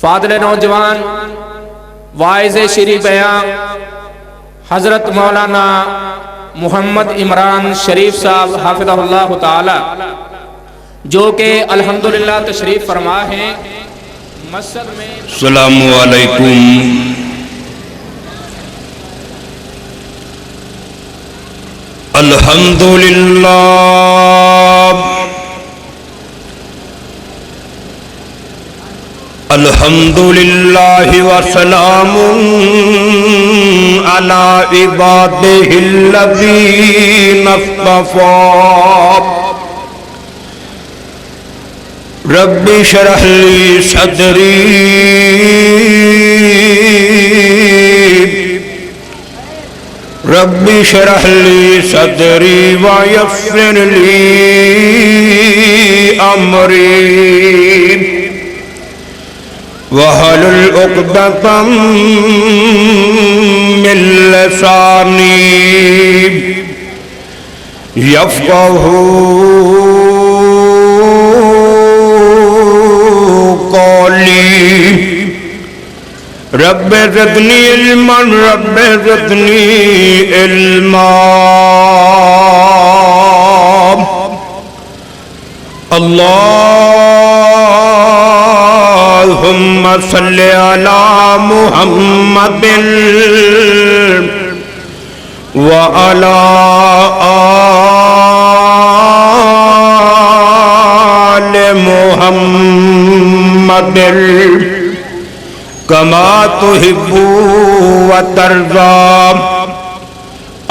فاضل نوجوان واعظ شیریں بیاں حضرت مولانا محمد عمران شریف صاحب حافظہ اللہ تعالی جو کہ الحمدللہ تشریف فرما ہیں مسجد میں۔ السلام علیکم۔ الحمدللہ الحمدللہ وسلام علی عبادہ الذین اصطفیٰ۔ رب اشرح لی صدری رب اشرح لی صدری ویسر لی امری وَحَلُلْ عُقْدَةً مِّن لِّسَانِي يَفْقَهُوا قَوْلِي رَبِّ زِدْنِي عِلْمًا رَبِّ زِدْنِي عِلْمًا۔ اللہم صلی علی محمد وعلی آل محمد کما تحب وترضى۔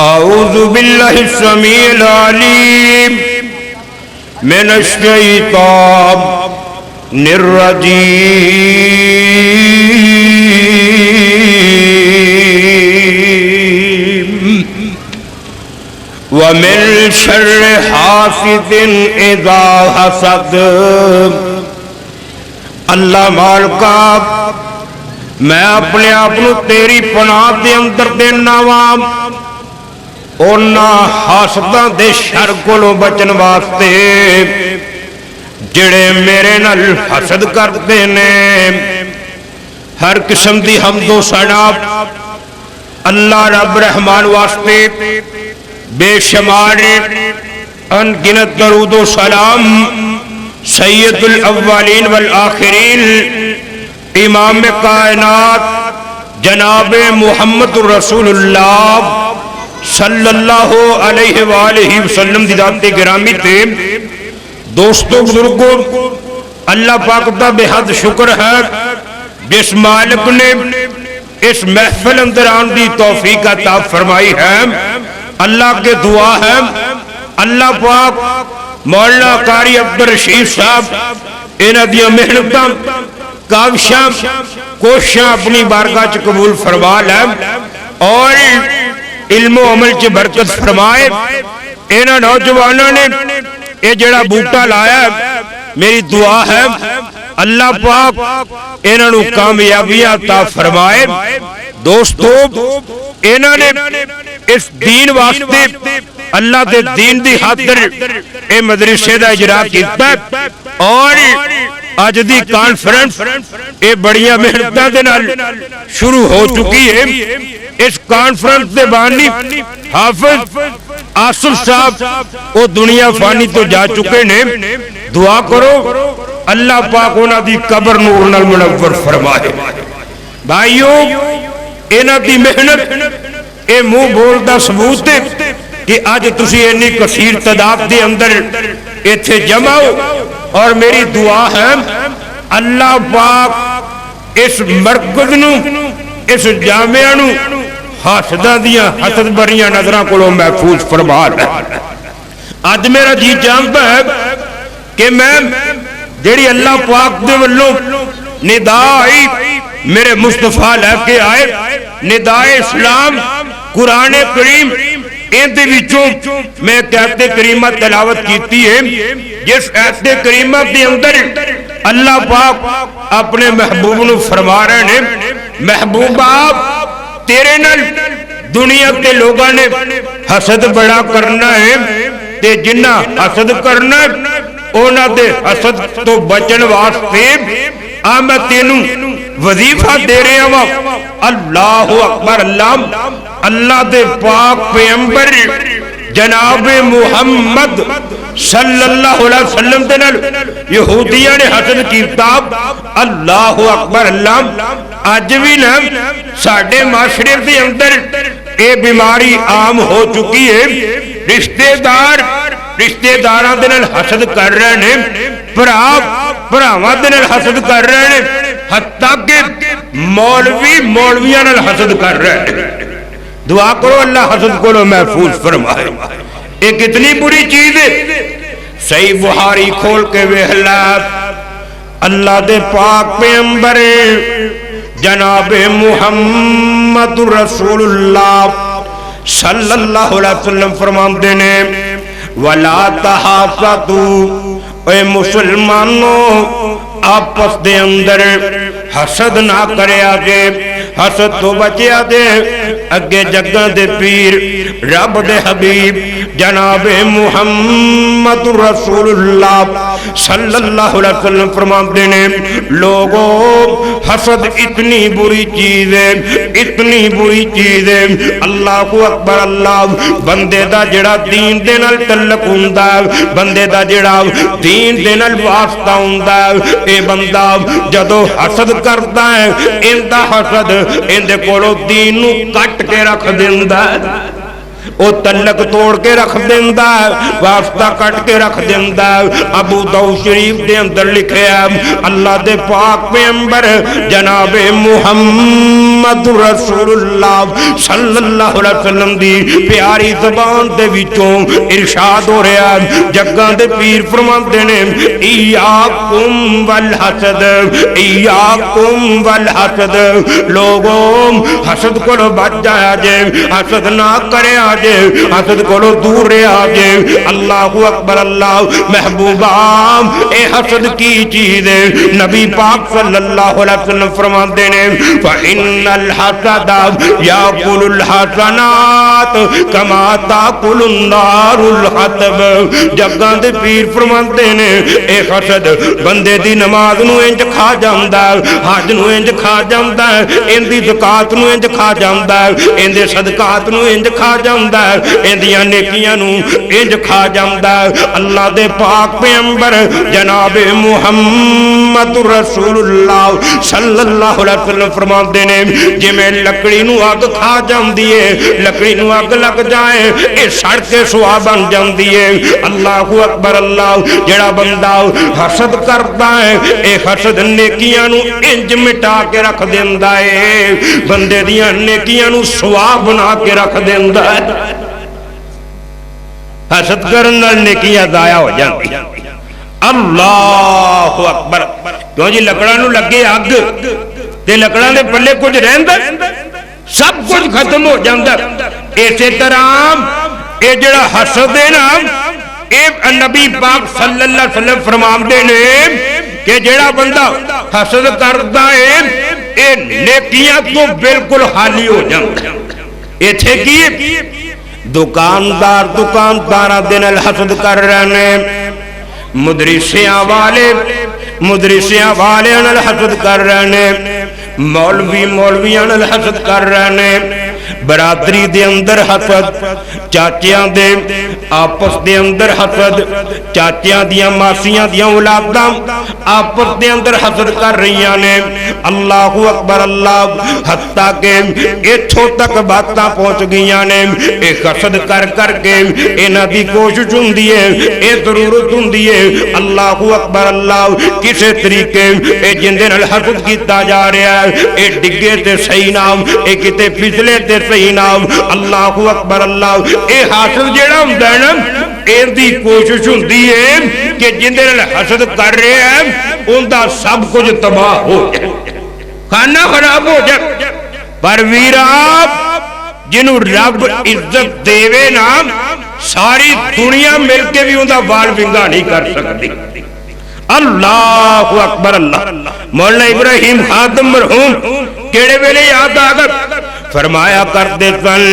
اعوذ باللہ السمیع العلیم من الشیطان الرجیم ومن شر حاسد اذا حسد۔ اللہ مالکا میں اپنے آپ تیری پناہ دے اندر دینا وا اونا حاسداں دے شر کولوں بچن واسطے جڑے میرے نال حسد کرتے نے۔ ہر قسم دی حمد و ثنا اللہ رب رحمان واسطے، بے شمار انگنت درود و سلام سید الاولین والآخرین امام کائنات جناب محمد رسول اللہ صلی اللہ علیہ وآلہ وسلم دی ذات گرامی تے۔ دوستو بزرگوں، اللہ پاک دا بے حد شکر ہے جس مالک نے اس محفل اندر آن دی توفیق عطا فرمائی ہے۔ اللہ کے دعا ہے اللہ پاک مولانا قاری عبدالرشید صاحب انہاں دیاں محنتاں کاوشاں کوششاں اپنی بارگاہ چ قبول فرما لے اور علم و عمل چ برکت فرمائے۔ انہاں نوجوانوں نے یہ جڑا بوٹا لایا میری دعا ہے اللہ پاک انہاں نوں کامیابیاں عطا فرمائے۔ دوستو انہاں نے اس دین واسطے اللہ دے دین دی خاطر اے مدرسے دا اجرا کیتا اور اج دی کانفرنس اے بڑیاں محنتاں دے نال شروع ہو چکی ہے۔ اس کانفرنس دے بانی حافظ آصف صاحب وہ دنیا فانی تو جا چکے نے۔ دعا کرو اللہ پاک انہاں دی قبر نور نال منور فرمائے۔ بھائیو انہاں دی محنت اے منہ بولدا ثبوت ہے کہ آج تسی اتنی کثیر تعداد دے اندر ایتھے جمع ہو، اور میری دعا ہے اللہ پاک اس مرکز نو اس جامعہ نو حاسداں دیاں حسد بریاں نظراں کولوں محفوظ فرما لے۔ اج میرا جی چاہتا ہے کہ میں جیڑی اللہ پاک دے ولوں ندا آئی میرے مصطفیٰ لے کے آئے، ندائے اسلام قرآن کریم، ان دے وچوں میں آیت کریمہ تلاوت کیتی ہے جس آیت کریمہ دے اندر اللہ پاک اپنے محبوب نو فرما رہے ہیں محبوب آپ تیرے نال دنیا کے لوگاں نے حسد بڑا کرنا ہے تے جنہ حسد کرنا ہے اونا دے حسد تو بچن واسطے آ میں تینوں وظیفہ دے رہا وا اللہ اکبر اللہ دے پاک پیغمبر جناب محمد صلی اللہ علیہ وسلم دے نال یہودیاں نے حسد کیتا اللہ اکبر اج بھی نا ساڈے معاشرے دے اندر اے بیماری عام ہو چکی ہے رشتے داراں دے نال حسد کر رہے ہیں بھراواں دے نال حسد کر رہے ہیں حتیٰ کہ مولویاں نال حسد کر رہے ہیں دعا کرو اللہ حسد کو محفوظ فرمائے یہ کتنی بری چیز ہے صحیح بخاری کھول کے ویکھلا اللہ دے پاک پیغمبر جناب محمد رسول اللہ صلی اللہ علیہ وسلم فرماندے نے وَلَا تَحَاسَدُوا اے مسلمانوں آپس دے اندر حسد نہ کریا جے حسد تو بچیا دے اگے جگہ دے پیر رب دے حبیب جناب محمد رسول اللہ صلی اللہ علیہ وسلم فرماتے نے لوگوں حسد اتنی بری چیز ہے اتنی بری چیز ہے اللہ اکبر اللہ بندے دا جڑا دین دے نال تعلق ہوندا ہے بندے دا جڑا دین دے نال واسطہ ہوندا ہے اے بندہ جدو حسد کرتا ہے ان دا حسد ان دے کولو دین نو کٹ کے رکھ دیندا ہے او تعلق توڑ کے رکھ دیندا ہے واسطہ کٹ کے رکھ دیندا ہے ابو داؤد شریف دے اندر لکھیا اللہ دے پاک پیغمبر جناب محمد رسول اللہ صلی اللہ علیہ وسلم دی پیاری زبان دے وچوں ارشاد ہو رہا ہے جگاں دے پیر فرماندے نے ایاکم والحسد ایاکم والحسد لوگوں حسد کو بچ جایا جے حسد نہ کرے آجے حسد کو دور رہے آجے اللہ اکبر اللہ محبوبام اے حسد کی چیز ہے نبی پاک صلی اللہ علیہ وسلم فرماتے ہیں فَإِنَّ الْحَسَدَ يَأْكُلُ الْحَسَنَاتِ كَمَا تَأْكُلُ النَّارُ الْحَطَبَ جگاں دے پیر فرماتے ہیں اے حسد بندے دی نماز نو انج کھا جاندا ہے حج نو انج کھا جاندا ہے ان دی زکات نو انج کھا جاندا ہے ان دے صدقات نو انج کھا جاندا ہے اندیاں نیکیاں نو انج کھا جاندا ہے اللہ دے پاک پیغمبر جناب محمد رسول اللہ صلی اللہ علیہ وسلم فرماتے نے جویں لکڑی نو اگ کھا جاندی ہے لکڑی نو اگ لگ جائے اے سڑ کے سوا بن جاندی ہے اللہ اکبر اللہ جڑا بندہ حسد کرتا ہے اے حسد نیکیاں نو انج مٹا کے رکھ دیندا ہے بندے دیاں نیکیاں نو سوا بنا کے رکھ دیندا ہے حسد کرن نال نیکیاں ضائع ہو جاندی اللہ اکبر کیوں جی لکڑاں نو لگے اگ تے لکڑاں دے پلے کچھ رہندا سب کچھ ختم ہو جاندا اسی طرح اے جڑا حسد ہے نا اے نبی پاک صلی اللہ علیہ وسلم فرماندے نے کہ جڑا بندہ حسد کردا ہے اے نیکیاں تو بالکل خالی ہو جاندا ایتھے کی دکاندار دے نال حسد کر رہے ہیں مدرسیاں والے نال حسد کر رہے ہیں مولویاں نال حسد کر رہے ہیں برادری دے اندر حسد چاچیاں دے آپس دے اندر حسد چاچیاں دیاں ماسیاں دیاں اولاداں آپس دے اندر حسد کر رہیاں نے اللہ اکبر اللہ حتیٰ کہ ایتھوں تک باتاں پہنچ گئیاں نے اے حسد کر کر کے انہاں دی کوشش ہوندی ہے اے ضرورت ہوندی ہے اللہ اکبر اللہ کسے طریقے اے جندے نال حسد کیتا جا رہا ہے اے ڈگے تے صحیح نام اے کتے پھسلے تے صحیح نام اللہ اکبر اللہ اے حاصل جیڑا ہوندا ہے نا ان دی کوشش ہوندی ہے کہ جندے نال حسد کر رہے ہیں ان دا سب کچھ تباہ ہو جائے کھانا خراب ہو جائے پر ویرا جنہوں رب عزت دیوے نا ساری دنیا مل کے بھی ان دا وال ونگا نہیں کر سکتی اللہ اکبر اللہ مولانا ابراہیم خادم مرحوم کیڑے ویلے یاد آگا فرمایا کرتے سن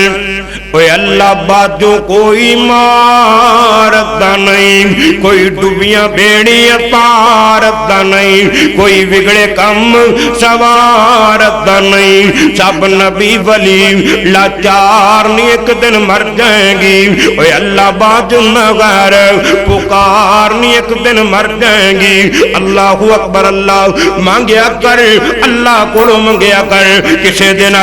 اوے اللہ باجو کوئی ماردا نہیں، کوئی ڈبیاں بیڑیاں پاردا نہیں، کوئی بگڑے کم سواردا نہیں، سب نبی ولی لاچار نہیں ایک دن مر جائیں گی، اوے اللہ باجو مغیر پکار نہیں ایک دن مر جائیں گی۔ اللہ اکبر، اللہ مانگیا کر، اللہ کو منگیا کر، کسے دن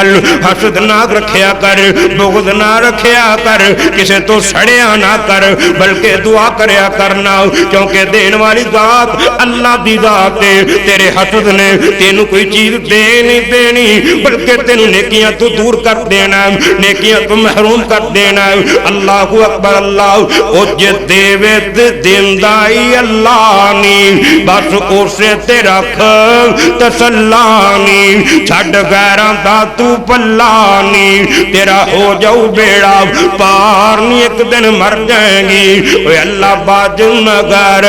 حسد نہ رکھیا کر، بغض نہ رکھیا کر، کسے تو سڑیا نہ کر، بلکہ دعا کریا کرنا، کیونکہ دین والی ذات اللہ دی ذات ہے۔ تیرے حسد نے تینوں کوئی چیز دے نہیں دینی، بلکہ تینوں نیکیاں تو دور کر دینا، نیکیاں تو محروم کر دینا۔ اللہ اکبر، اللہ او جے دیوت دیندائی اللہ نی، بس اسے تے رکھ تسلانی، چھڑ غیراں دا تو پلانی، تیرا ہو جاؤ بیڑا پار نہیں ایک دن مر جائیں گی۔ اوے اللہ باجو نگر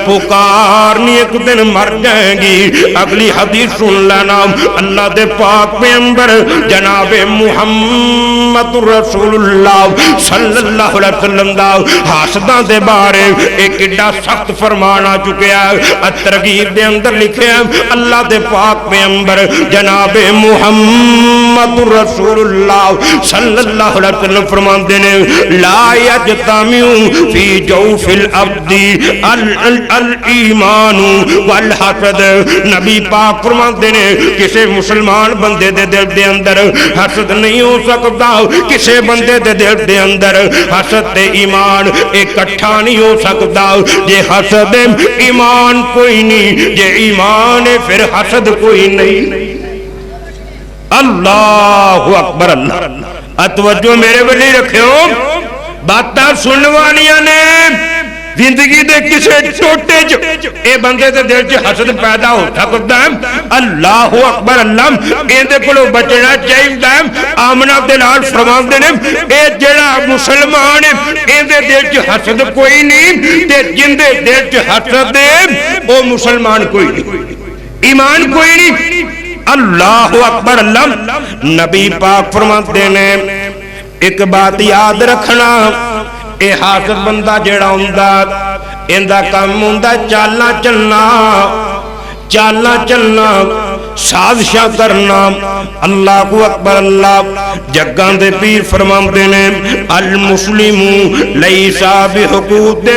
پکار نہیں ایک دن مر جائیں گی۔ اگلی حدیث سن لینا، اللہ دے پاک پیغمبر جناب محمد رسول اللہ صلی اللہ علیہ وسلم دا حاسداں دے بارے ایک ایڈا سخت فرمان آ چکیا ہے۔ ترغیب دے اندر لکھیا اللہ دے پاک پیغمبر جناب محمد رسول اللہ صلی اللہ علیہ وسلم فرماندے نے لا یجتمع فی جوف العبد الایمان والحسد۔ نبی پاک فرماندے نے کسے مسلمان بندے دے دل دے اندر حسد نہیں ہو سکتا، کسے بندے دے دل دے اندر حسد تے ایمان اکٹھا نہیں ہو سکتا۔ جے حسد ایمان کوئی نہیں، جے ایمان پھر حسد کوئی نہیں۔ اللہ اکبر، اللہ توجہ میرے ولی رکھو، باتاں سننے والیاں نے زندگی دے کسے ٹوٹے جو اے بندے دے دل چ حسد پیدا ہو سکتا ہے۔ اللہ اکبر، اللہ ایندے کولوں بچنا چاہیے۔ آمنہ دے نال فرماندے نے اے جڑا مسلمان ایندے دل چ حسد کوئی نہیں، تے جندے دل چ حسد او مسلمان کوئی نہیں، ایمان کوئی نہیں۔ اللہ اکبر، اللہ نبی پاک فرماتے نے ایک بات یاد رکھنا، اے حاسد بندہ جڑا ہوندا ایندا کام ہوندا چالاں چلنا، چالاں چلنا، سازشاں کرنا۔ اللہ کو اکبر، اللہ جگاں دے پیر فرماندے نے المسلم لیس بحقود،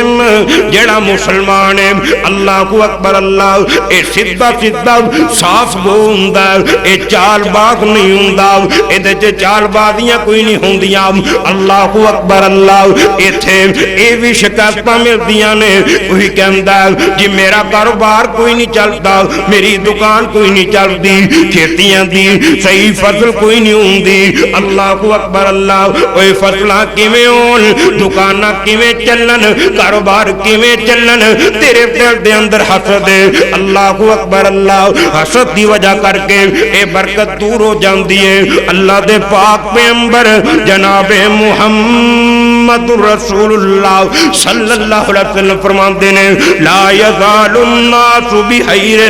جڑا مسلمان ہے اللہ کو اکبر، اللہ اے سیدھا سیدھا صاف گو ہوندا، اے چال باز نہیں ہوندا، اے تے چال بازیاں کوئی نہیں ہوندیاں۔ اللہ کو اکبر، اللہ ایتھے اے وی شکایتاں ملدیاں نے، کوئی کہندا جی میرا کاروبار کوئی نہیں چلدا، میری دکان کوئی نہیں چلدی، کھیتیاں دی صحیح فصل کوئی نہیں ہوندی۔ اللہ کو اکبر، اللہ اوے فصلاں کیویں ہون، دکاناں کیویں چلن، کاروبار کیویں چلن، تیرے دل دے اندر حسد ہے۔ اللہ کو اکبر، اللہ حسد دی وجہ کر کے اے برکت دور ہو جاندی ہے۔ اللہ دے پاک پیغمبر جناب محمد رسول اللہ صلی اللہ علیہ وسلم فرماندے نے لا یزال الناس بخیر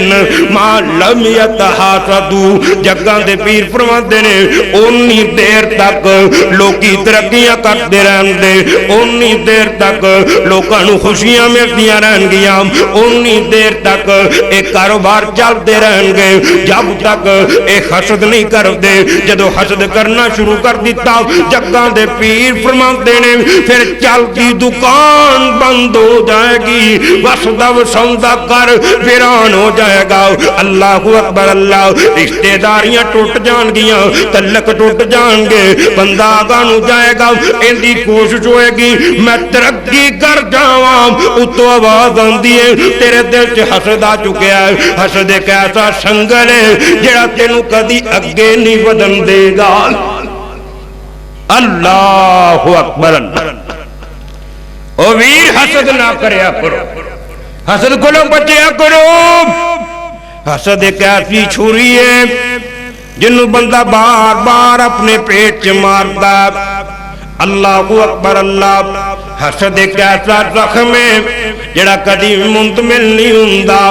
ما لم یتحاسدوا۔ جگاں دے پیر فرماندے نے اونی دیر تک لوکی ترقیاں کرتے رہن دے، اونی دیر تک لوکاں نوں خوشیاں ملدیاں رہن گیاں، اونی دیر تک ایک کاروبار چلتے رہن گے جب تک ایک حسد نہیں کر دے۔ جدو حسد کرنا شروع کر دیتا جگاں دے پیر فرماندے نے پھر چلتی دکان بند ہو جائے گی، وسدا وسوندا کر ویران ہو جائے گا۔ اللہ اکبر، اللہ رشتہ داریاں ٹوٹ جان گیاں، تعلق ٹوٹ جان گے، بندہ آگاہ نو جائے گا، ایندی کوشش ہوئے گی میں ترقی کر جاواں، اتو آواز آندی ہے تیرے دل چ حسد آ چکیا ہے۔ حسد ایک ایسا سنگل ہے جڑا تینوں کدی اگے نہیں ودن دے گا۔ اللہ اکبر، او ویر حسد نہ کریا کرو، حسد کو بچیا کرو۔ حسد ایک ایسی چھری ہے جنہوں بندہ بار بار اپنے پیٹ چ ماردا۔ اللہ اکبر، اللہ حسد ایک ایسا زخم ہے جڑا کدی منتمل نہیں ہوندا۔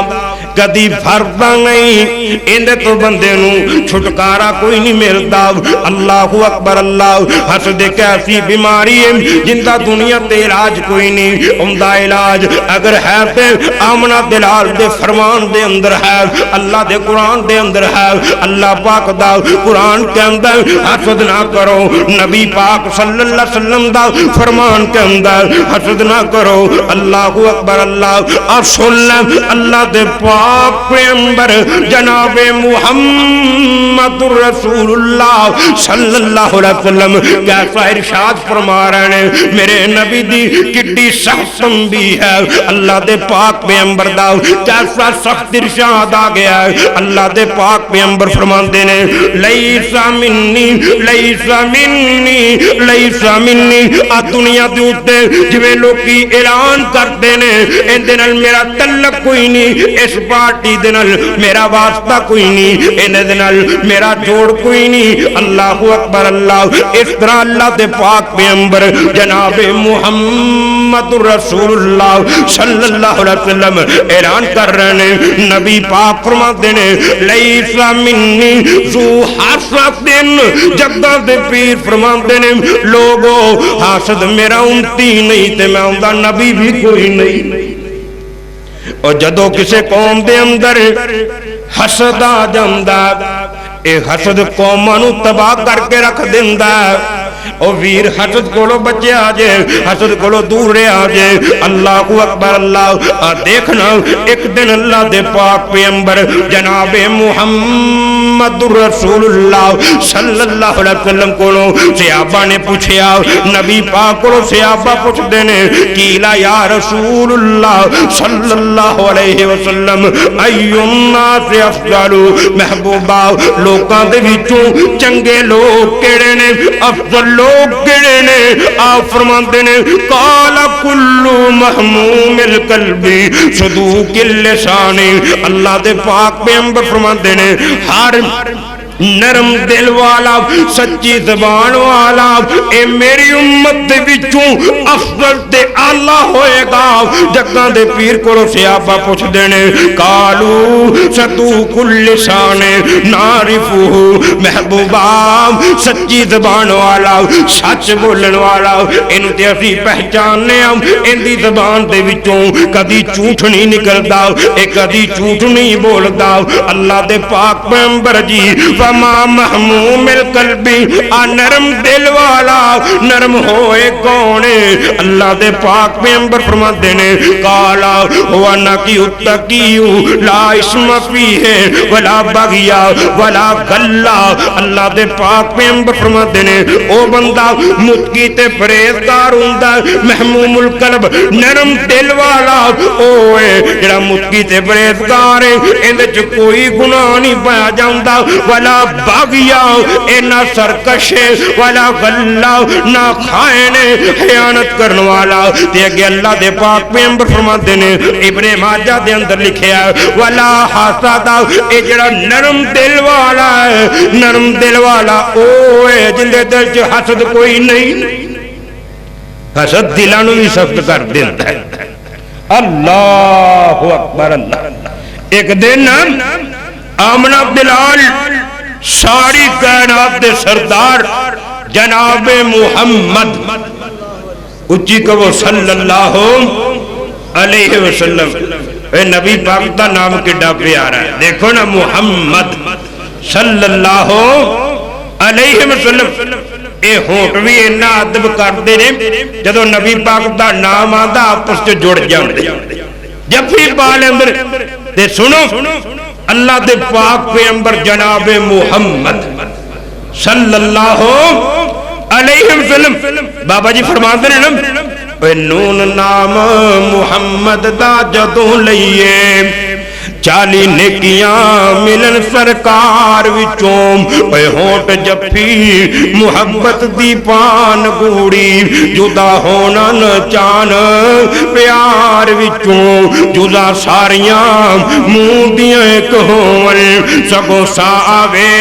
کدی فردا نہیں، اندے تو بندے نو چھٹکارا کوئی نہیں ملتا۔ اللہ اکبر اللہ۔ حسد ایک ایسی بیماری ہے جندہ دنیا تے علاج کوئی نہیں، عمدہ علاج اگر ہے تے آمنہ دلال دے فرمان دے اندر ہے، اللہ دے قرآن دے اندر ہے۔ اللہ پاک دا قرآن کے اندر حسد نہ کرو، نبی پاک صلی اللہ علیہ وسلم دا فرمان کے اندر حسد نہ کرو۔ اللہ اکبر اللہ۔ اور سن لیں اللہ دے پاک پیغمبر جناب محمد رسول اللہ صلی اللہ علیہ وسلم کیسا ارشاد فرما رہے ہیں، میرے نبی دی کڈی سخت تنبیہ ہے۔ اللہ دے پاک پیغمبر دا کیسا سخت ارشاد آ گیا ہے۔ اللہ دے پاک پیغمبر فرماندے نے لیسا منی لیسا منی لیسا منی۔ آ دنیا دے اوتے جویں لوکی اعلان کرتے نے اندے نال میرا تعلق کوئی نہیں، اس پارٹی دے نال میرا واسطہ کوئی نہیں، ان دے نال میرا جوڑ کوئی نہیں۔ اللہ اکبر اللہ۔ اس طرح اللہ دے پاک پیغمبر جناب محمد رسول اللہ صلی اللہ علیہ وسلم اعلان کر رہے ہیں، نبی پاک فرماتے ہیں لیسا منی ذو حسد۔ جگہ دے پیر فرماتے ہیں لوگو حسد میرا امتی نہیں تے میں اوندا نبی بھی کوئی نہیں۔ اور جدو کسے قوم دے اندر حسد آ جاندا اے حسد قوماں نو تباہ کر کے رکھ دیندا۔ او ویر حسد کولو بچے آجے، حسد کولو دور رہے آجے۔ اللہ اکبر اللہ۔ دیکھنا ایک دن اللہ دے پاک پیغمبر جناب محمد رسول اللہ صلی اللہ علیہ وسلم کولو صحابہ نے پوچھیا، نبی پاک کولو صحابہ پوچھ دینے کیلا یا رسول اللہ صلی اللہ علیہ وسلم ایو الناس افضل، محبوبہ لوکاں دے وچوں چنگے لوگ کیڑے نے، افضل لوگ کیڑے نے؟ آپ فرماتے نے قال کل محموم القلب صدوق اللسان۔ اللہ دے پاک پیغمبر فرماتے نے ہر نرم دل والا سچی زبان والا اے میری امت دے وچوں افضل تے اعلیٰ ہوئے گا۔ جگہ دے پیر کو صحابہ پوچھ دینے قالو صدوق اللسان نعرفہ، محبوبہ سچی زبان والا سچ بولن والا انہوں تے اسی پہچاننے ہم، ان دی زبان دے وچوں کدی جھوٹ نہیں نکلدا، اے کدی جھوٹ نہیں بولدا۔ اللہ دے پاک پیغمبر جی وما محموم القلب، نرم دل والا نرم ہوئے کونے؟ اللہ دے پاک پیغمبر فرماتے نے قالا ہوا نقی التقی لا اسم فیہ ولا بغیا ولا غلا۔ اللہ دے پاک پیغمبر فرماتے نے او بندہ متقی تے پرہیزگار ہوندا، محموم القلب نرم دل والا اوے جڑا متقی تے پرہیزگار ہے، اندے چ کوئی گناہ نہیں پایا جاندا، ولا باغیا اے نہ سرکش والا غلہ نہ خائن خیانت کرنے والا۔ تے اگے اللہ دے پاک پیغمبر فرماتے نے ابن ماجہ دے اندر لکھیا ولا حسد، اے جڑا نرم دل والا ہے، نرم دل والا اوے جن دے دل چ حسد کوئی نہیں۔ حسد دلاں نوں بھی سخت کر دیندا ہے۔ اللہ اکبر اللہ۔ ایک دن آمنہ بلال ساری کائنات دے سردار جناب محمد اچھی کہو صلی اللہ علیہ وسلم، اے نبی پاک دا نام کڈا پیارا ہے، دیکھو نا محمد صلی اللہ علیہ وسلم۔ اے ہونٹ بھی اینا ادب کرتے نے جدو نبی پاک دا نام آندا آپس سے جڑ جاندے، جب بھی پال اندر تے سنو اللہ دے پاک پیغمبر جناب محمد صلی اللہ علیہ وسلم بابا جی فرماتے ہیں نا نون نام محمد دا جدوں لئیے 40 نیکیاں ملن سرکار وچوں، اے ہونٹ جفی محبت دی پان گوڑی، جدا ہونا نہ چان پیار وچوں، جدا ساریاں منہ دیاں ایک ہون سگو ساوے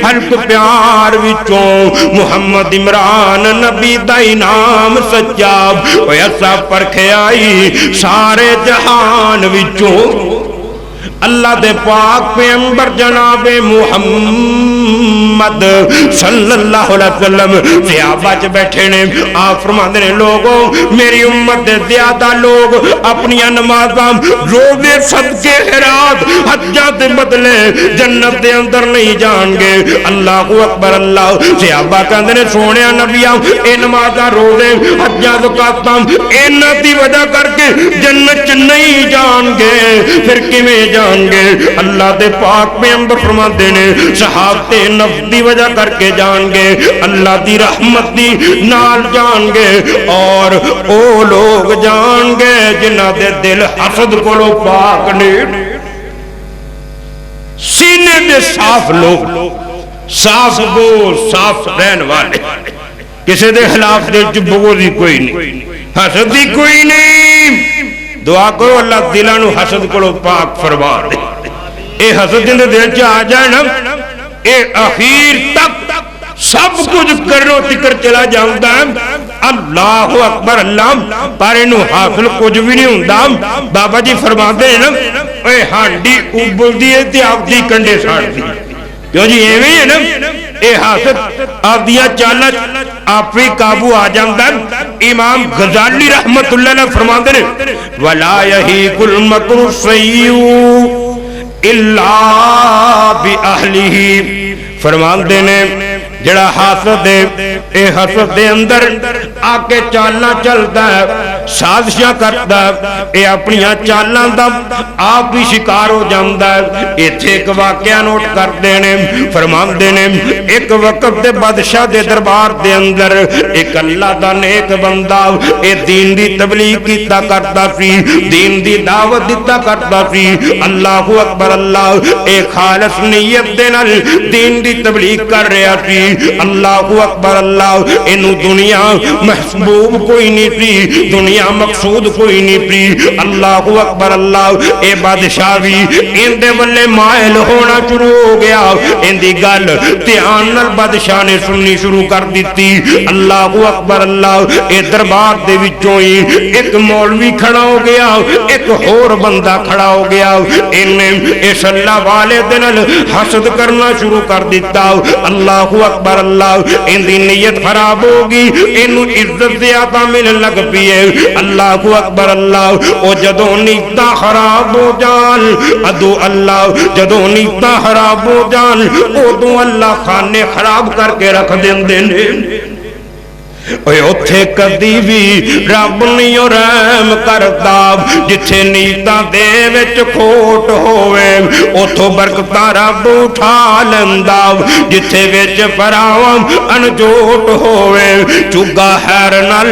حلق پیار وچوں، محمد عمران نبی دا نام سچا، اے ایسا پرکھے آئی سارے جہان وچوں، اللہ دے پاک پیغمبر جناب محمد صلی اللہ علیہ وسلم صحابہ چ بیٹھے نے. آپ فرماندے نے لوگوں میری امت دے زیادہ لوگ اپنی نمازاں روزے صدقے خیرات حجاں دے بدلے جنت دے اندر نہیں جان گے. اللہ اکبر اللہ. صحابہ کہندے نے سونیا نبیاں اے نمازاں روزے حجاں زکاتاں انہاں دی وجہ کر کے جنت چ نہیں جان گے پھر کیویں جان گے؟ اللہ دے پاک پیغمبر فرماندے نے صحابت نفس دی وجہ کر کے جان گے اللہ دی رحمت دی نال جان گے اور او لوگ جان گے جنہاں دے دل حسد کولو پاک نے سینے دے صاف لوگ صاف بول صاف رہن والے کسی دے خلاف دل چ بغض کوئی نہیں حسد ہی کوئی نہیں. دعا کرو اللہ دلاں نو حسد کولو پاک فرما دے. اے حسد دے دل چ آ جائے نا اے اخیر تک سب کچھ کرنو تکر چلا جاؤں ہے. اللہ اکبر اللہ پر انہوں حاصل کچھ بھی نہیں ہوں. بابا جی فرما دے نا اے ہانڈی اوبل دیئے تے آپ دی کنڈے ساڑ دی کیوں جی ایویں ہے نا اے حاصل آپ دیا چالت آپ بھی قابو آ جاندہ. امام غزالی رحمت اللہ علیہ فرما دے وَلَا يَحِيقُ الْمَكْرُ السَّيِّئُ إِلَّا بِأَهْلِهِ. فرمان دینے جڑا حسد دے اے حسد دے اندر آکے چالنا چلتا ہے سازشاں کرتا ہے اے اپنیاں چالنا دا آپ بھی شکار ہو جاندہ ہے. ایتھے ایک واقعہ نوٹ کر دینے فرمان دینے ایک وقت دے بادشاہ دے دربار دے اندر ایک اللہ دا نیک بندہ اے دین دی تبلیغ کیتا کرتا سی دین دی دعوت دیتا کرتا سی. اللہ اکبر اللہ اے خالص نیت دے نال دین دی تبلیغ کر رہا سی. اللہ اکبر اللہ انہوں دنیا محبوب کوئی نہیں تھی دنیا مقصود کوئی نہیں تھی. اللہ اکبر اللہ اے بادشاہ بھی ان دے بلے مائل ہونا شروع ہو گیا. ان دی گل دھیان نال بادشاہ نے سننی شروع کر دیتی. اللہ اکبر اللہ اے دربار دے وچوں ہی ایک مولوی کھڑا ہو گیا ایک اور بندہ کھڑا ہو گیا. انہیں اس اللہ والے دن حسد کرنا شروع کر دیتا. اللہ اکبر اللہ ان دی نیت خراب ہوگی انہوں عزت زیادہ ملن لگ پیے. اللہ اکبر اللہ او جدوں نیتا خراب ہو جان ادو اللہ جدوں نیتا خراب ہو جان ادو اللہ خانے خراب کر کے رکھ دیں دینے. اوے اتھے کدی بھی رب نہیں رحم کرتا جتھے نیتا دے وچ کھوٹ ہوئے اتھو برکتاں رب اٹھا لیندا جتھے وچ فراوان انجوٹ ہوئے. چگا خیر نال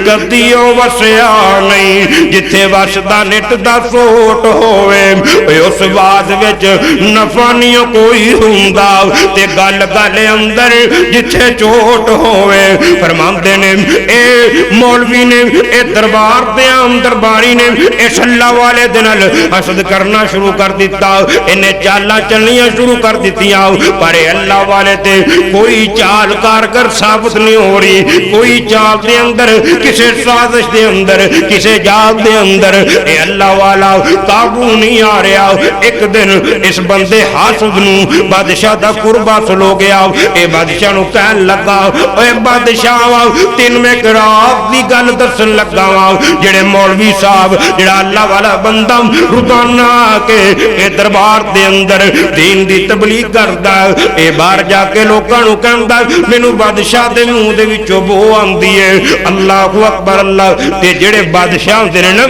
کدی او وسیا نہیں جتھے وسدا نت دا سوٹ ہوئے. اوے اس باز وچ نفع نہیں کوئی ہوندا تے گل گل اندر جتھے چوٹ ہوئے. فرما دینے اے مولوی نے اے دربار دے عام درباری نے اس اللہ والے دنال حسد کرنا شروع کر دیتا. انہیں چالاں چلنیاں شروع کر دیتیاں پر اے اللہ والے تے کوئی چال کارگر ثابت نہیں ہو رہی. کوئی چال دے اندر کسے سازش دے اندر کسے جال دے اندر اے اللہ والا قابو نہیں آ رہا. ایک دن اس بندے حاسد نو بادشاہ دا قربہ سلو گیا. اے بادشاہ نو کہن لگا اے بادشاہ تین میں رات دی گل دسن لگا جڑے مولوی صاحب جڑا اللہ والا بندہ روزانہ کے اے دربار دے اندر دین دی تبلیغ کردا اے باہر جا کے لوکاں نوں کہندا مینوں بادشاہ دے منہ دے وچوں بو آندی ہے. اللہ اکبر اللہ تے جڑے بادشاہ ہوندے نے نا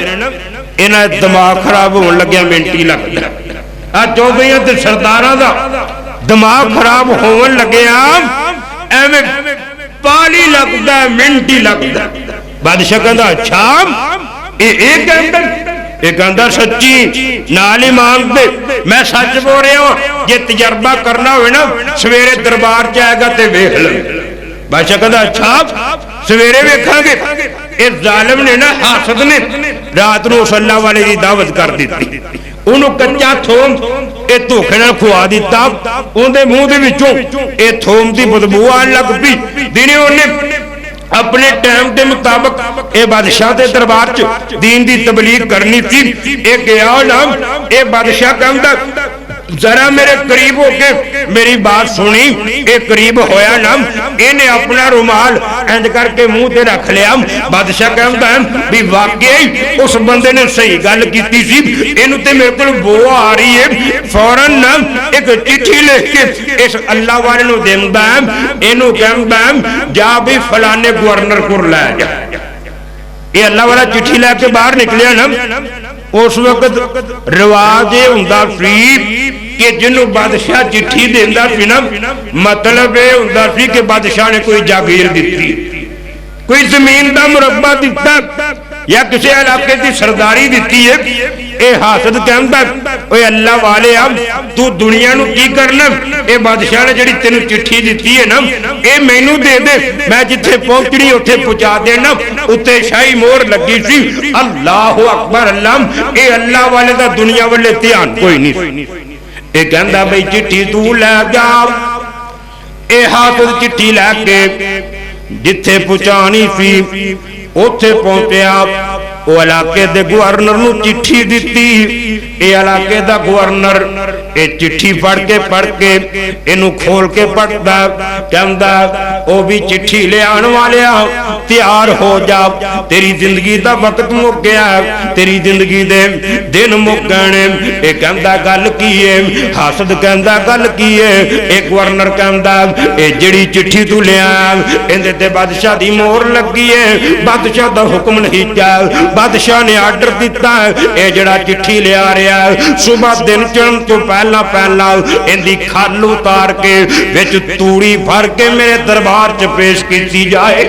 انہاں دا دماغ خراب ہون لگیا منٹی لگدا. آ چوبیاں تے سرداراں دا دماغ خراب ہون لگیا ایویں پالی لگتا ہے منٹی لگتا ہے. بادشاہ کہندا اچھا ایک اندر سچی نال ایمان دے میں سچ بول رہا ہوں جے تجربہ کرنا ہوئے نا سویرے دربار جائے گا تے ویکھ لے. بادشاہ کہندا اچھا سویرے ویکھاں گے. اس ظالم نے نا حاسد نے رات نو اس اللہ والے دی دعوت کر دیتی. انہوں کچا تھوم اے دھوکھے نال کھوا دیتا اون دے منہ دے وچوں اے تھوم دی بدبو آن لگ پئی. دنے انہیں اپنے ٹائم کے مطابق اے بادشاہ دے دربار چ دین دی تبلیغ کرنی تھی. اے گیا نا اے بادشاہ کہندا ذرا میرے قریب ہو کے میری بات سنی. اے قریب ہویا نا انہیں اپنا رومال انج کر کے منہ تے رکھ لیا. بادشاہ کہندا ہے بھی واقعی اس بندے نے صحیح گل کیتی سی. اینو تے میرے کول بو آ رہی ہے. فوراً نا ایک چٹھی لکھ کے اس اللہ والے نو دیندا ہے. اینو کہندا ہے جا بھی فلانے گورنر کو لے جا. یہ اللہ والا چٹھی لے کے باہر نکلیا نا. اس وقت رواج یہ ہوندا سی کہ جنوں بادشاہ چٹھی دیندا سی نا مطلب یہ ہوندا سی کہ بادشاہ نے کوئی جاگیر دتی, کوئی زمین دا مربع دیتا یا کسی علاقے کی سرداری دیتی ہے. اے حاسد کہندا اوے اللہ والے تو دنیا نو کی کرنا. اے بادشاہ نے جڑی تینوں چٹھی دیتی ہے نا اے مینوں دے دے, میں جتھے پہنچنی اوتھے پہنچا دینا. اوتے شاہی مہر لگی سی. اللہ اکبر اللہ. اے اللہ والے دا دنیا والے دھیان کوئی نہیں. اے کہندا بھئی چٹھی تو لے جا. اے حاسد چٹھی لے کے جتھے پہنچانی سی اوتھے پہنچیا. وہ علاقے دے گورنر نو چٹھی دیتی. اے علاقے دا گورنر اے چٹھی پڑھ کے اینو کھول کے پڑھدا کہندا او بھی چٹھی لے آن والیا تیار ہو جا. تیری زندگی دا وقت مک گیا, تیری زندگی دے دن مک گئے. اے کہندا گل کی ہے. حاسد کہندا گل کی ہے. اے گورنر کہندا اے جڑی چٹھی تو لے آیا ایندے تے بادشاہ دی مہر لگی ہے. بادشاہ دا حکم نہیں چل, بادشاہ نے آرڈر دیتا ہے اے جڑا چٹھی لے آ رہا ہے صبح دن چڑھن تو پہلا اندی کھال اتار کے وچ توڑی بھر کے میرے دربار چ پیش کیتی جائے.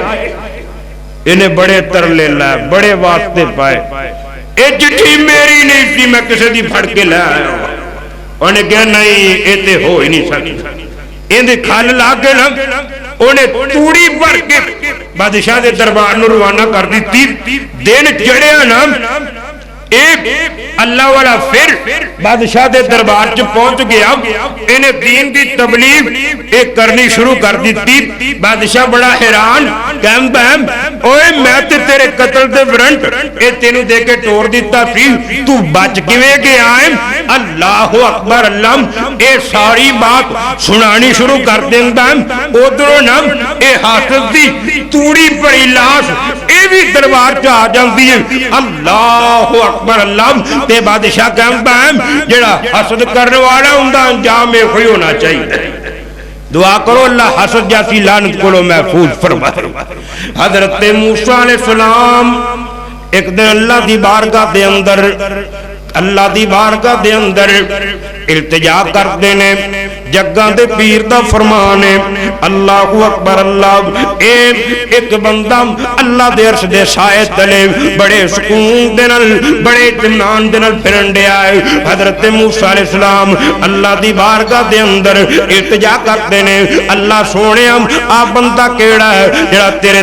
انہیں بڑے ترلے لائے, بڑے واسطے پائے. اے چٹھی میری نہیں تھی, میں کسی دی پھڑ کے لے آیا. انہیں کہا نہیں اے تے ہو ہی نہیں سکتی. اندی کھال لا کے نا انہیں توڑی بھر کے بادشاہ دے دربار نو روانہ کر دیتی. دن چڑھیا نا ایک اللہ والا پھر بادشاہ دے دربار چ پہنچ گیا. انہیں دین دی تبلیغ ایک کرنی شروع کر دیتی. بادشاہ بڑا حیران کہندا ہے اوئے میں تے تیرے قتل دے وارنٹ اے تینوں دے کے ٹور دیتا سی, تو بچ کیویں گیا ہے؟ اللہ اکبر اللہ. اے ساری بات سنانی شروع کر دیندا ہے. ادھروں نا اے حاسد دی توڑی پڑی لاش اے بھی دربار چ آ جاندی ہے. اللہ اکبر اللہ. تے بادشاہ کہندا ہے جڑا حسد کرنے والا ہوندا انجام میں ہوئی ہونا چاہیے. دعا کرو اللہ حسد جیسی لعنت کو محفوظ فرمائے. حضرت موسیٰ علیہ السلام ایک دن اللہ دی بارگاہ دے اندر التجا کرتے ہیں. جگاں دے پیر دا فرمان ہے اللہ اکبر اللہ. ایک بندہ اللہ دے عرش دے سائے تلے بڑے سکون دے نال بڑے اطمینان دے نال پھرن دیا ہے. حضرت موسیٰ علیہ السلام اللہ دی بارگاہ دے اندر التجا کرتے ہیں اللہ سونے آ بندہ کیڑا ہے جڑا تیرے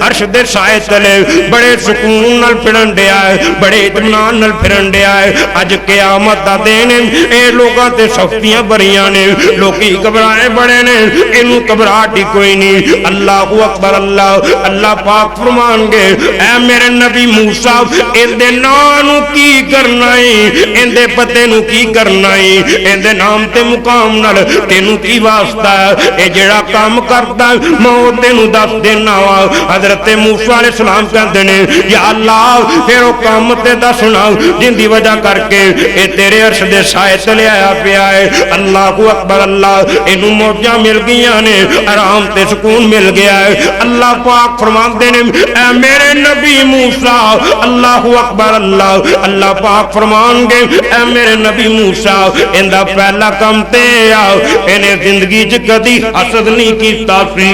عرش دے سائے تلے بڑے سکون نال پھرن دیا ہے, بڑے اطمینان نال پھرن دیا ہے. اج قیامت دا دن اے لوگاں تے سختیاں بریاں نے, لوکی گھبرائے بڑے نے, انہوں گھبراہٹ ہی کوئی نہیں. اللہ اکبر اللہ. اللہ پاک فرمان گے اے میرے نبی موسیٰ اندے نانو کی کرنا ہے, اندے پتے نو کی کرنا ہے, اندے نام تے مقام نال تینو کی واسطہ ہے. اے جڑا کام کرتا ہے میں تینو دس دینا وا. حضرت موسیٰ علیہ السلام کہتے ہیں یا اللہ پھر وہ کام تے دسنا جن دی وجہ کر کے اے تیرے عرش دے سائے تلے آیا پیا ہے. اللہ اکبر اللہ. انہوں موجہ مل گیا نے, آرام تے سکون مل گیا ہے. اللہ پاک فرماندے نے اے میرے نبی موسیٰ اللہ اکبر اللہ. اللہ پاک فرمان گے اے میرے نبی موسیٰ اندہ پہلا کم تے آؤ انہیں زندگی چ کدی حسد نہیں کیتا سی.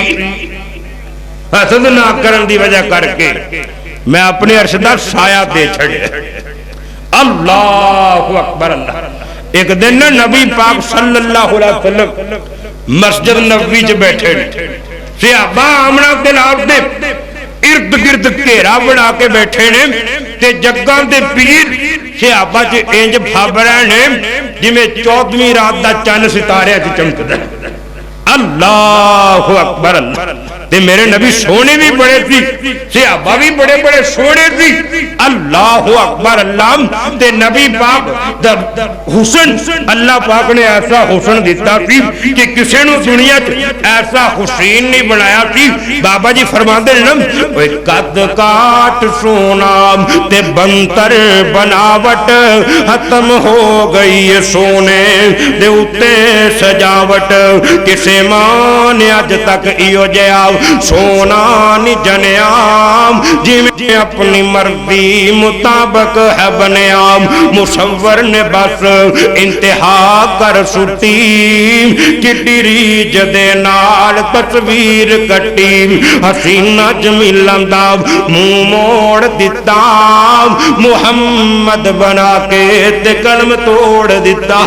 حسد نہ کرن دی وجہ کر کے میں اپنے عرش دا سایہ دے چھڑے. اللہ اکبر اللہ. ایک دن نبی پاک صلی اللہ علیہ وسلم مسجد نبوی چ بیٹھے صحابہ آمنا دے نال دے ارد گرد گھیرا بنا کے بیٹھے نے تے جگاں دے پیر صحابہ چ انج بھاب رہے نے جویں 14ویں رات دا چن ستارے چ چمکدا. اللہ اکبر اللہ تے میرے نبی سونے بھی بڑے تھی صحابہ بھی بڑے بڑے سونے تھی اللہ اکبر اللہ تے نبی پاک حسن اللہ پاک نے ایسا حسن دیتا تھی کہ کسی نو دنیا ایسا حسین نہیں بنایا تھی بابا جی فرماتے ہیں نا قد کاٹ سونا تے بنتر بناوٹ ختم ہو گئی سونے دے اتے سجاوٹ کسے ماں نے اج تک ایو جیا سونا نی جنیام جی میں اپنی مرضی مطابق ہے بنیام مصور نے بس انتہا کر سٹی کٹی ریج دے نال تصویر کٹی حسینہ جمیل انداز منہ موڑ دیتا محمد بنا کے تے کلم توڑ دیتا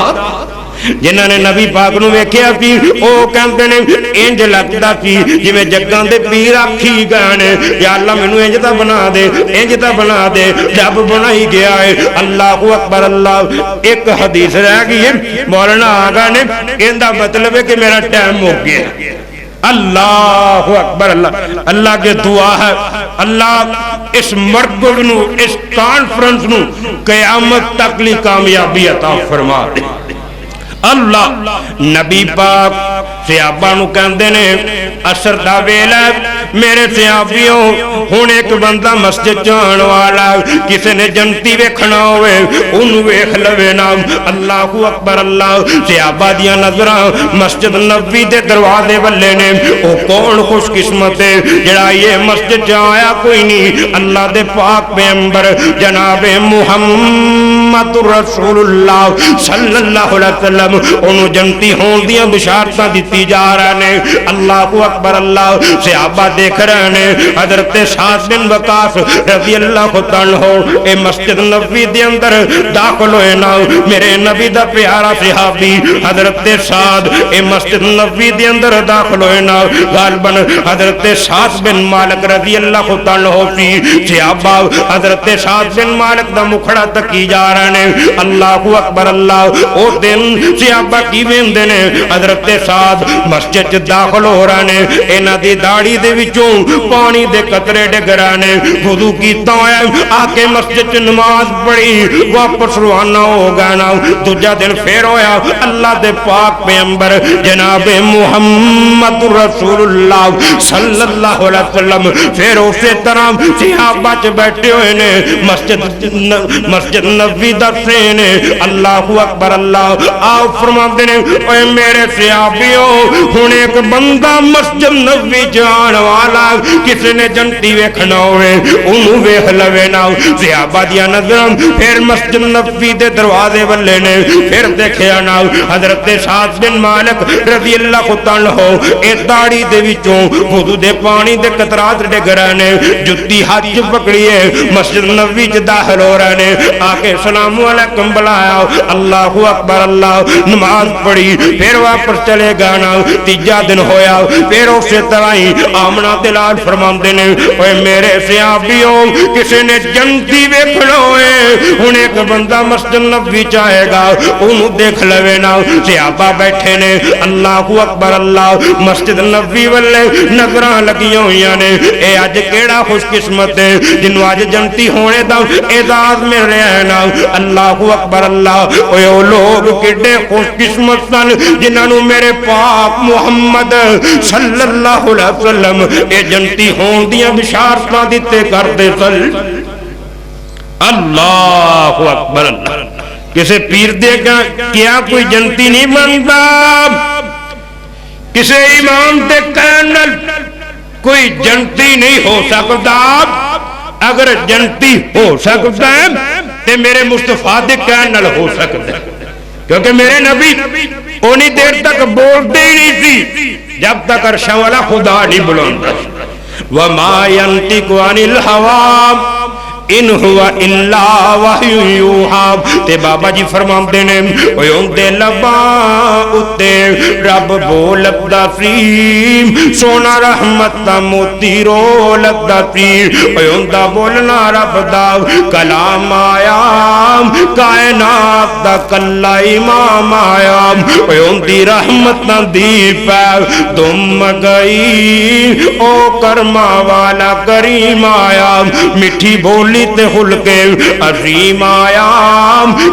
جنہاں نے نبی پاک نو ویکھیا سی او کہندے نے انج لگدا سی جویں جگاں دے پیر آکھی گئے یا اللہ مینوں انج دا بنا دے انج دا بنا دے جب بنائی گیا ہے اللہ اکبر اللہ ایک حدیث رہ گئی ہے مولانا آگا نے ایندا مطلب ہے کہ میرا ٹائم ہو گیا اللہ اکبر اللہ اللہ کے دعا ہے اللہ اس مرکز نو اس کانفرنس نو قیامت تک لی کامیابی عطا فرما دے اللہ نبی پاک صحابہ نو کہندے نے اثر دا ویلا میرے صحابیوں ہن ایک بندہ مسجد جان والا کسے نے جنتی ویکھنا ہوئے اونوں ویکھ لوے نا اللہ اکبر اللہ صحابہ دیاں نظراں مسجد نبوی دے دروازے والے نے او کون خوش قسمت ہے جڑا یہ مسجد چ آیا کوئی نہیں اللہ دے پاک پیغمبر جناب محمد رسول اللہ صلی اللہ علیہ وسلم انہوں جنتی ہون دیاں بشارتاں دیتی جا رہے نے اللہ اکبر اللہ صحابہ دیکھ رہے نے حضرت سعد بن وقاص رضی اللہ عنہ اے مسجد نبوی دے اندر داخل ہوئے نا میرے نبی دا پیارا صحابی حضرت سعد اے مسجد نبوی دے اندر داخل ہوئے نا غالباً حضرت سعد بن مالک رضی اللہ عنہ سی صحابہ حضرت سعد بن مالک دا مکھڑا تکی جا رہے نے اللہ اکبر اللہ او دن صحابہ کی ویندے نے حضرت سعد مسجد داخل ہو رہے نے انہاں دی داڑھی دے وچوں پانی دے قطرے ڈگ رہے نے وضو کیتا ہے آ کے مسجد نماز پڑھی واپس روانہ ہو گئے نا دوجا دن پھر ہویا اللہ دے پاک پیغمبر جناب محمد رسول اللہ صلی اللہ علیہ وسلم پھر اسی طرح صحابہ چ بیٹھے ہوئے نے مسجد نبوی دسے نے اللہ اکبر اللہ آؤ فرماتے نے اے میرے صحابیوں ہن ایک بندہ مسجد نبوی جان والا کسی نے جنتی ویکھنا ہوئے انہوں ویکھ لوے نا صحابہ دیا نظراں پھر مسجد نبوی دے دروازے والے نے پھر دیکھیا نا حضرت سعد بن مالک رضی اللہ عنہ اے داڑھی دے وچوں وضو دے پانی دے قطرات ڈگ رہے نے جُتی ہاتھ پکڑیے مسجد نبوی چ داخل ہو رہے نے آ کے السلام علیکم بلایا اللہ اکبر اللہ نماز پڑھی پھر واپس چلے گا نا تیجا دن ہویا پھر اسی طرح ہی آمنہ دلال فرماندے نے اے میرے صحابیوں کسی نے جنتی ویکھنا ہوئے ہن ایک بندہ مسجد نبوی چاہے گا انہوں دیکھ لوے نا صحابہ بیٹھے نے اللہ اکبر اللہ مسجد نبوی والے نظراں لگیاں ہوئیاں نے اے اج کیڑا خوش قسمت ہے جنوں اج جنتی ہونے دا اعزاز مل رہا ہے نا اللہ اکبر اللہ اوے او لوگ کڈے خوش قسمت سن جنہاں نوں میرے پاک محمد صلی اللہ علیہ وسلم اے جنتی ہون دیاں بشارتاں دتے کردے سن اللہ اکبر اللہ کسے پیر دے کیا کوئی جنتی نہیں بنتا کسے امام دے کہن کوئی جنتی نہیں ہو سکتا اگر جنتی ہو سکتا ہے تے میرے مصطفیٰ دے کہن ہو سکتا ہے کیونکہ میرے نبی اونی دیر تک بولتے ہی نہیں تھی جب تک عرشاں والا خدا نہیں بلاندا وَمَا يَنْتِقُ عَنِ الْهَوَىٰ ان ہوا الا وحی یوحا تے بابا جی فرماندے نے اوے اندے لباں اتے رب بولدا سی سونا رحمت دا موتی رولدا سی اوے اوندا بولنا رب دا کلام آیا کائنات دا کلا امام آیا اوے اوندی رحمت دی پہ دم گئی او کرما والا کریم آیا میٹھی بولی تے حلقے عظیم آیا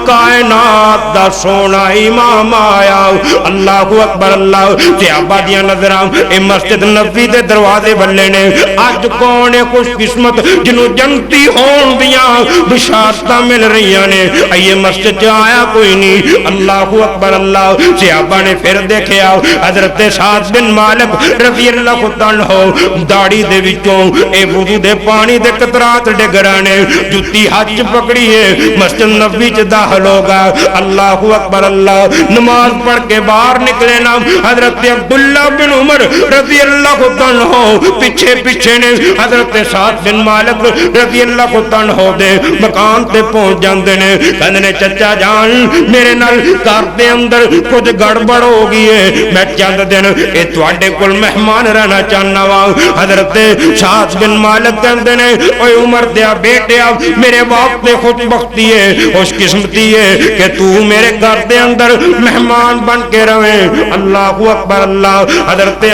کائنات دا سونا امام آیا اللہ اکبر اللہ صحابہ دیاں نظراں اے مسجد نبوی دے دروازے بلے نے اج کون ہے خوش قسمت جنوں جنتی ہون دیاں بشارتاں مل رہی نے یہ مسجد آیا کوئی نہیں اللہ اکبر اللہ صحابہ نے پھر دیکھیا حضرت سعد بن مالک رضی اللہ عنہ داڑھی دے وچوں اے وضو دے پانی دے قطرات ڈگرانے جُتی ہاتھ پکڑی ہے مسجد نبوی چ داخل ہوگا اللہ اکبر اللہ نماز پڑھ کے باہر نکلے نا حضرت عبداللہ بن عمر رضی اللہ عنہ پیچھے پیچھے نے حضرت سعد بن مالک رضی اللہ عنہ دے مکان تے پہنچ جاندے نے کہندے نے چچا جان میرے نال گھر دے اندر کچھ گڑبڑ ہو گئی ہے میں چند دن اے تواڈے کول مہمان رہنا چاہنا وا حضرت سعد بن مالک کہندے نے اوے عمر دیا بیٹیا میرے باپ نے خود بختی ہے خوش قسمتی ہے کہ تو میرے گھر دے اندر مہمان بن کے رہے اللہ اکبر اللہ حضرت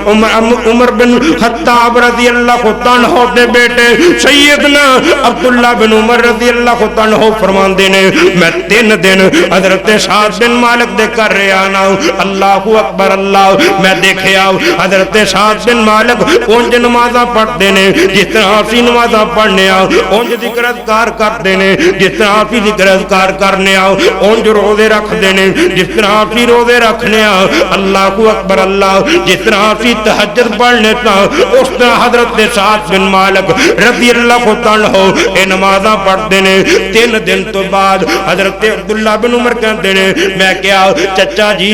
عمر بن خطاب رضی اللہ عنہ دے بیٹے سیدنا عبداللہ بن عمر رضی اللہ عنہ فرماندے نے میں 3 دن حضرت سعد بن مالک دے کر رہا نا اللہ اکبر اللہ میں دیکھیا حضرت سعد بن مالک اونج نمازاں پڑھتے نے جس طرح اسی نمازاں پڑھنے اونج ذکر اذکار کرتے نے جس طرح اسی ذکر اذکار کرنے اونج روزے رکھتے نے جس طرح اسی روزے رکھنے اللہ اکبر اللہ جس طرح اسی تہجد پڑھنے اس طرح حضرت سعد بن مالک رضی اللہ عنہ اے نمازاں پڑھتے نے 3 دن تو بعد حضرت عبداللہ بن عمر کہتے نے میں کیا چچا جی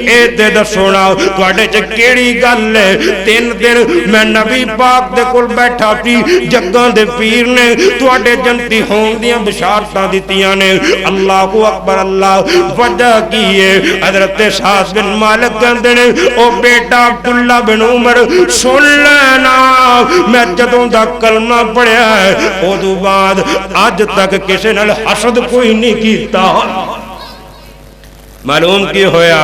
اے تے دسونا تواڈے چ کیڑی گل ہے 3 دن میں نبی پاک دے کول بیٹھا سی جگاں دے پیر نے تواڈے جنتی ہون دیاں بشارتاں دتیاں نے اللہ اکبر اللہ وجہ کی ہے حضرت سعد بن مالک کہندے نے او بیٹا عبداللہ بن عمر سن لینا میں جدوں دا کلمہ پڑھیا ہے اودوں بعد اج تک کسے نال حسد کوئی نہیں کیتا معلوم کی ہویا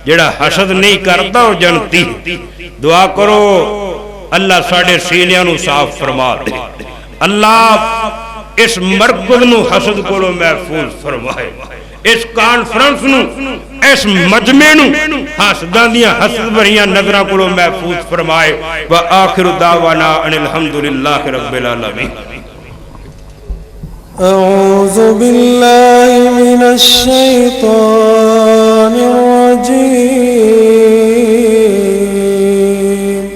جڑا حسد نہیں کرتا وہ جنتی دعا کرو اللہ ساڑھے سینیاں نو صاف فرما دے اللہ اس مرکز نو حسد کو محفوظ فرمائے اس کانفرنس نو اس مجمع نو حسداں دیاں حسد بھریاں نظراں کو محفوظ فرمائے وآخر دعوانا ان الحمدللہ رب العالمین أعوذ بالله من الشيطان الرجيم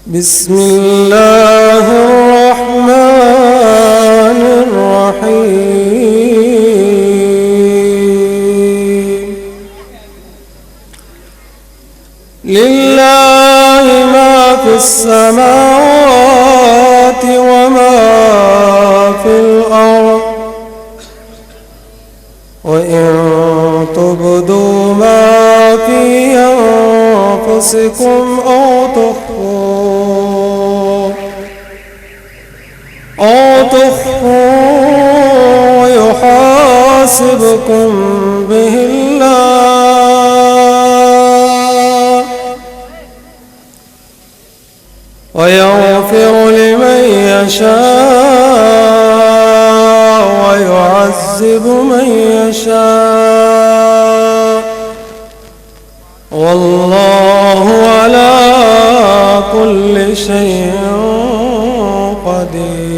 بسم الله الرحمن الرحيم لله ما في السماوات وما في الأرض وإن تبدوا ما في أنفسكم أو تخفوه يحاسبكم به الله ويغفر لمن يشاء ويعذب من يشاء والله على كل شيء قدير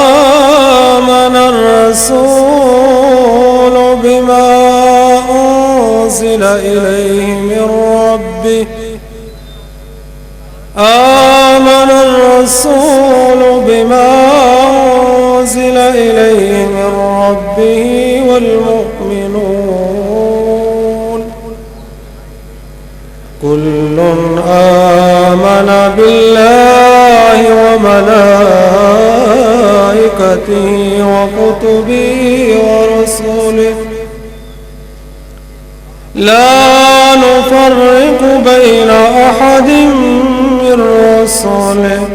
آمن الرسول بما أنزل إليه من ربه آمن الرسول بما أنزل إليه من ربه والمؤمنون وملائكته وكتبه ورسله لا نفرق بين أحد من رسله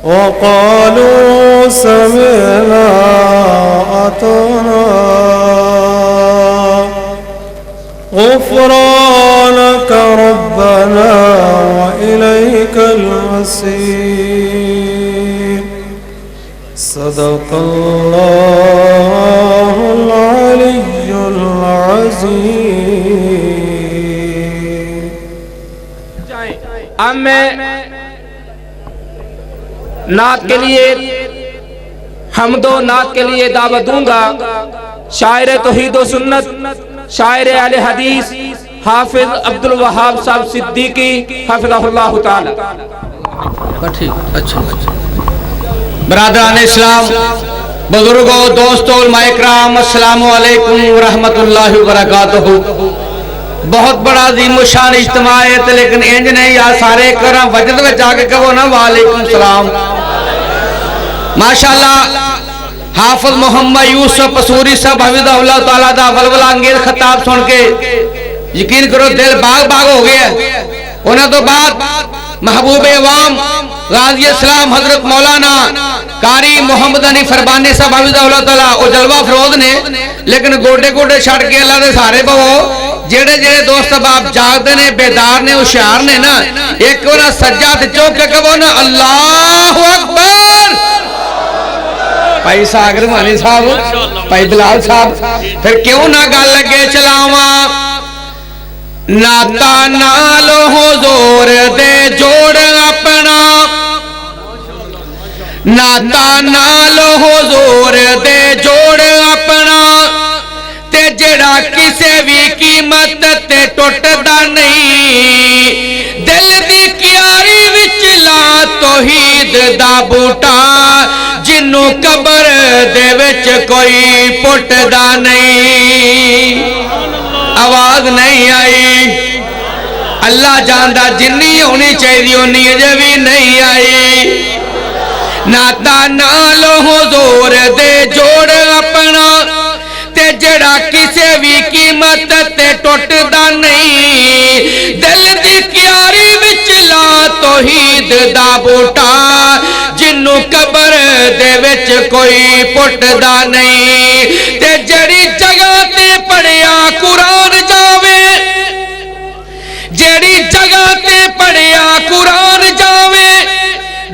وقالوا سمعنا وأطعنا غفرانك ربنا وإليك المصير صدق الله العلي العظيم. اب میں نعت کے لیے حمد و نعت کے لیے دعوت دوں گا شاعر توحید و سنت شاعر اہل حدیث حافظ عبدالوہاب صاحب صدیقی حفظہ اللہ تعالی. برادران اسلام، بزرگوں، دوستوں، علماء اکرام، السلام علیکم ورحمت اللہ وبرکاتہ. بہت بڑا عظیم و شان اجتماع ہے لیکن انج نہیں یا سارے کرا وجد میں جا کے کہو نا وعلیکم السلام. ماشاءاللہ حافظ محمد یوسف پسوری صاحب حفظہ اللہ تعالیٰ دا ولولہ انگیز خطاب سن کے یقین کرو دل باغ باغ ہو گیا. انہوں تو بعد محبوب عوام غازی اسلام حضرت مولانا قاری محمد عنی فربانی صاحب حفظہ اللہ تعالیٰ او جلوہ فروز نے لیکن گوڑے گوڑے چھڑ کے اللہ دے سارے بہو جیڑے جیڑے دوست باپ جاگدے نے بیدار نے ہوشیار نے نا ایک والا سجاد چوک کے کہو نا اللہ اکبر. پائی ساگر مانی صاحب، پائی بلال صاحب، پھر کیوں نہ گل لگے چلاواں ناتا نال حضور دے جوڑ اپنا، ناتا نال حضور دے جوڑ اپنا تے جڑا کسے بھی قیمت تے ٹوٹدا نہیں. دل دی کیاری وچ لا توحید دا بوٹا جنوں قبر دے وچ کوئی پٹدا نہیں. آواز نہیں آئی؟ اللہ جاندہ جنی ہونی چاہیے ہونی اجے بھی نہیں آئی. ناتا نال حضور دے جوڑ اپنا تے جڑا کسے بھی قیمت تے ٹوٹدا نہیں. دل دی کیاری وچ لا توحید دا بوٹا جنوں قبر دے وچ کوئی پٹدا نہیں. تے جڑی جگہ تے پڑھیا قرآن جاوے، جڑی جگہ تے پڑھیا قرآن جاوے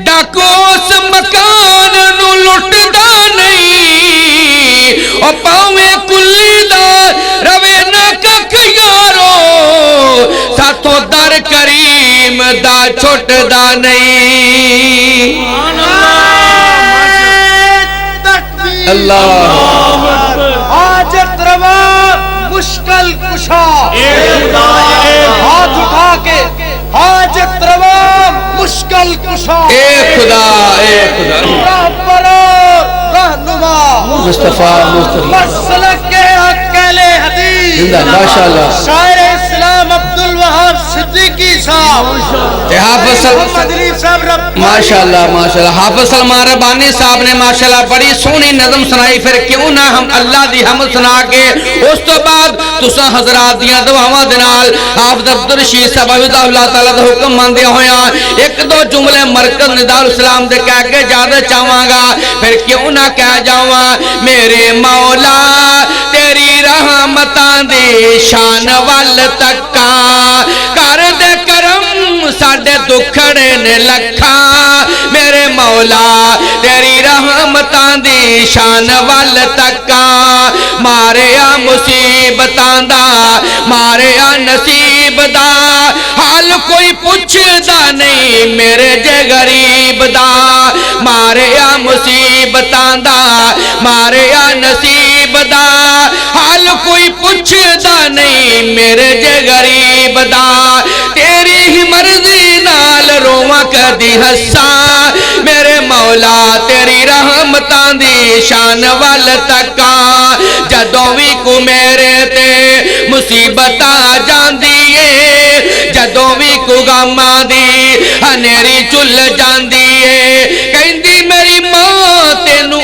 ڈاکو اس مکان نو لٹدا نہیں. او پاویں کلی دا روے نہ ککھ یارو ساتھوں در کریم دا چھٹدا نہیں. اللہ حاجت روا مشکل کشا، ہاتھ اٹھا کے حاجت روا مشکل کشا، اے خدا اے خدا رہبر رہنما مصطفیٰ مسلک کے اکیل حدیث زندہ ماشاءاللہ شاعر اسلام عبدالوہاب صدیقی صاحب، حافظ مدنی صاحب ماشاءاللہ ماشاءاللہ حافظ سلمان ربانی صاحب نے ماشاءاللہ بڑی سونی نظم سنائی. پھر کیوں نہ ہم اللہ دی حمد سنا کے اس تو بعد تساں حضرات دیاں دعاواں دے نال حافظ عبدالرشید صاحب حفظہ اللہ تعالیٰ دا حکم ماندے ہویا ایک دو جملے مرکز نداء الاسلام دے کہہ کے جادہ چاہواں گا. پھر کیوں نہ کہہ جاواں میرے مولا تیری رحمتاں دی شان وال تکاں کر دے کرم ساڈے دکھڑے نے لکھاں. میرے مولا تیری رحمتاں دی شان وال تکاں ماریا مصیبتاں دا ماریا نصیب دا حال کوئی پوچھدا نہیں میرے جے غریب دا. ماریا مصیبتاں دا ماریا نصیب دا حال کوئی پوچھدا نہیں میرے جے غریب دا. تیری ہی مرضی نال رواں کدی ہساں میرے مولا تیری رحمتاں دی شان وال تکاں. جدوں وی کو میرے تے مصیبت آ جاندی اے جدوں وی کو غماں دی ہنیری چل جاندی اے کہندی میری ماں تینوں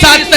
7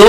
2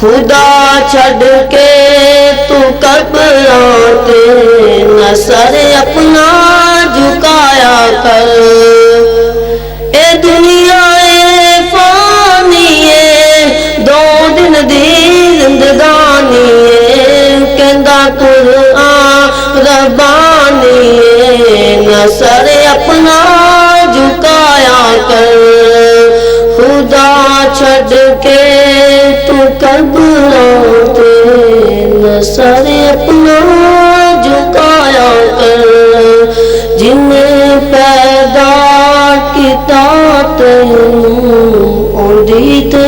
خدا چھڑ کے تو قبراں تے نہ سر اپنا جھکایا کر اے دنیا اے فانی اے دو دن دی زندگانی اے کہندا قرآن ربانی اے نہ سر اپنا جھکایا کر خدا چھڑ کے تو قبراں تے نہ سر اپنا جھکایا کر جن پیدا کیتا تینوں اودی تے